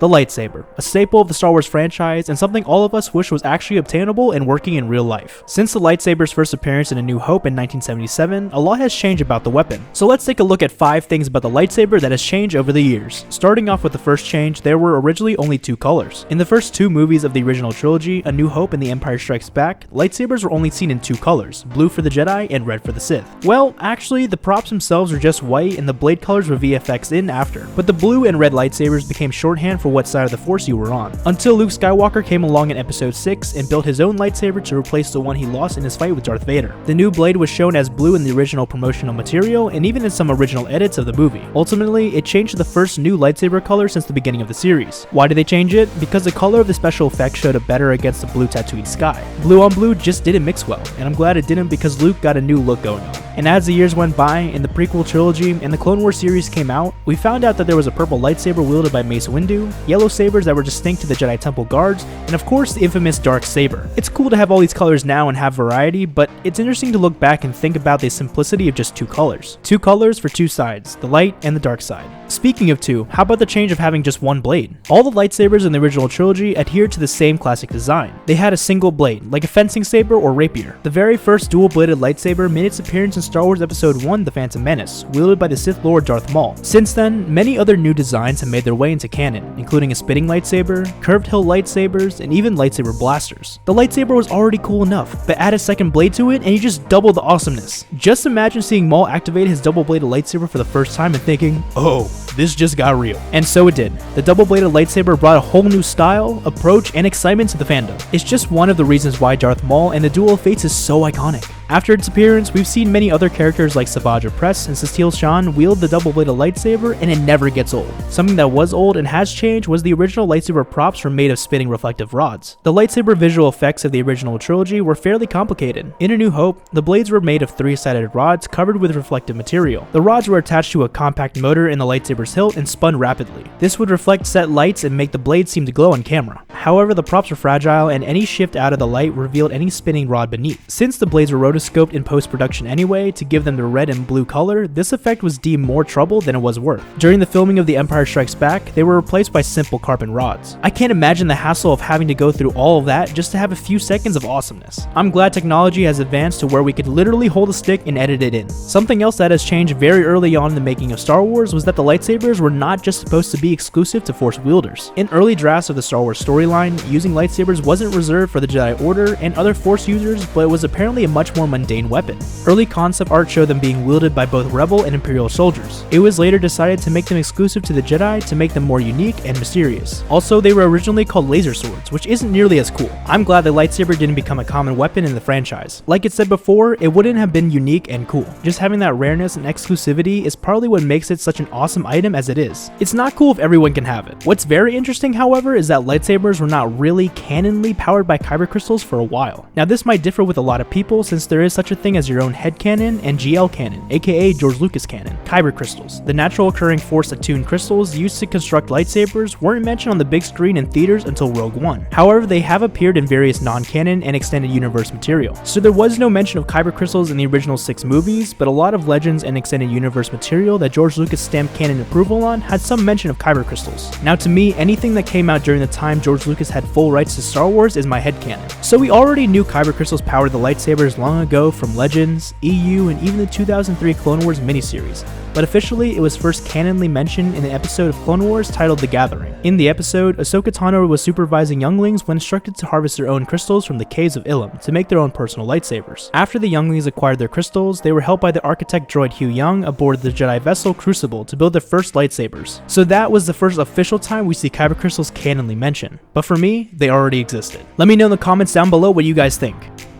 The lightsaber, a staple of the Star Wars franchise and something all of us wish was actually obtainable and working in real life. Since the lightsaber's first appearance in A New Hope in 1977, a lot has changed about the weapon. So let's take a look at 5 things about the lightsaber that has changed over the years. Starting off with the first change, there were originally only 2 colors. In the first 2 movies of the original trilogy, A New Hope and The Empire Strikes Back, lightsabers were only seen in 2 colors, blue for the Jedi and red for the Sith. Well, actually, the props themselves were just white and the blade colors were VFX in after, but the blue and red lightsabers became shorthand for what side of the Force you were on, until Luke Skywalker came along in episode 6 and built his own lightsaber to replace the one he lost in his fight with Darth Vader. The new blade was shown as blue in the original promotional material and even in some original edits of the movie. Ultimately, it changed to the first new lightsaber color since the beginning of the series. Why did they change it? Because the color of the special effects showed up better against the blue Tatooine sky. Blue on blue just didn't mix well, and I'm glad it didn't because Luke got a new look going on. And as the years went by and the prequel trilogy and the Clone Wars series came out, we found out that there was a purple lightsaber wielded by Mace Windu, yellow sabers that were distinct to the Jedi Temple guards, and of course the infamous dark saber. It's cool to have all these colors now and have variety, but it's interesting to look back and think about the simplicity of just 2 colors. 2 colors for 2 sides, the light and the dark side. Speaking of 2, how about the change of having just 1 blade? All the lightsabers in the original trilogy adhered to the same classic design. They had a single blade, like a fencing saber or rapier. The very first dual-bladed lightsaber made its appearance in Star Wars Episode 1 The Phantom Menace, wielded by the Sith Lord Darth Maul. Since then, many other new designs have made their way into canon, including a spinning lightsaber, curved hill lightsabers, and even lightsaber blasters. The lightsaber was already cool enough, but add a second blade to it and you just double the awesomeness. Just imagine seeing Maul activate his double-bladed lightsaber for the first time and thinking, oh, this just got real. And so it did. The double-bladed lightsaber brought a whole new style, approach, and excitement to the fandom. It's just one of the reasons why Darth Maul and the Duel of Fates is so iconic. After its appearance, we've seen many other characters like Savage Opress and Cecile Shan wield the double-bladed lightsaber, and it never gets old. Something that was old and has changed was the original lightsaber props were made of spinning reflective rods. The lightsaber visual effects of the original trilogy were fairly complicated. In A New Hope, the blades were made of 3-sided rods covered with reflective material. The rods were attached to a compact motor in the lightsaber's hilt and spun rapidly. This would reflect set lights and make the blades seem to glow on camera. However, the props were fragile and any shift out of the light revealed any spinning rod beneath. Since the blades were rotoscoped in post-production anyway to give them the red and blue color, this effect was deemed more trouble than it was worth. During the filming of The Empire Strikes Back, they were replaced by simple carbon rods. I can't imagine the hassle of having to go through all of that just to have a few seconds of awesomeness. I'm glad technology has advanced to where we could literally hold a stick and edit it in. Something else that has changed very early on in the making of Star Wars was that the lightsabers were not just supposed to be exclusive to Force wielders. In early drafts of the Star Wars storyline, using lightsabers wasn't reserved for the Jedi Order and other Force users, but it was apparently a much more mundane weapon. Early concept art showed them being wielded by both Rebel and Imperial soldiers. It was later decided to make them exclusive to the Jedi to make them more unique and mysterious. Also, they were originally called laser swords, which isn't nearly as cool. I'm glad the lightsaber didn't become a common weapon in the franchise. Like it said before, it wouldn't have been unique and cool. Just having that rareness and exclusivity is partly what makes it such an awesome item as it is. It's not cool if everyone can have it. What's very interesting, however, is that lightsabers were not really canonly powered by kyber crystals for a while. Now this might differ with a lot of people since there is such a thing as your own head canon and GL canon, aka George Lucas canon. Kyber crystals, the natural occurring force-attuned crystals used to construct lightsabers, weren't mentioned on the big screen in theaters until Rogue One. However, they have appeared in various non-canon and extended universe material. So there was no mention of kyber crystals in the original 6 movies, but a lot of legends and extended universe material that George Lucas stamped canon approval on had some mention of kyber crystals. Now to me, anything that came out during the time George Lucas had full rights to Star Wars is my headcanon. So we already knew kyber crystals powered the lightsabers long ago from Legends, EU, and even the 2003 Clone Wars miniseries, but officially it was first canonly mentioned in an episode of Clone Wars titled The Gathering. In the episode, Ahsoka Tano was supervising younglings when instructed to harvest their own crystals from the caves of Ilum to make their own personal lightsabers. After the younglings acquired their crystals, they were helped by the architect droid Hugh Young aboard the Jedi vessel Crucible to build their first lightsabers. So that was the first official time we see kyber crystals canonly mentioned, but for me, they already existed. Let me know in the comments down below what you guys think.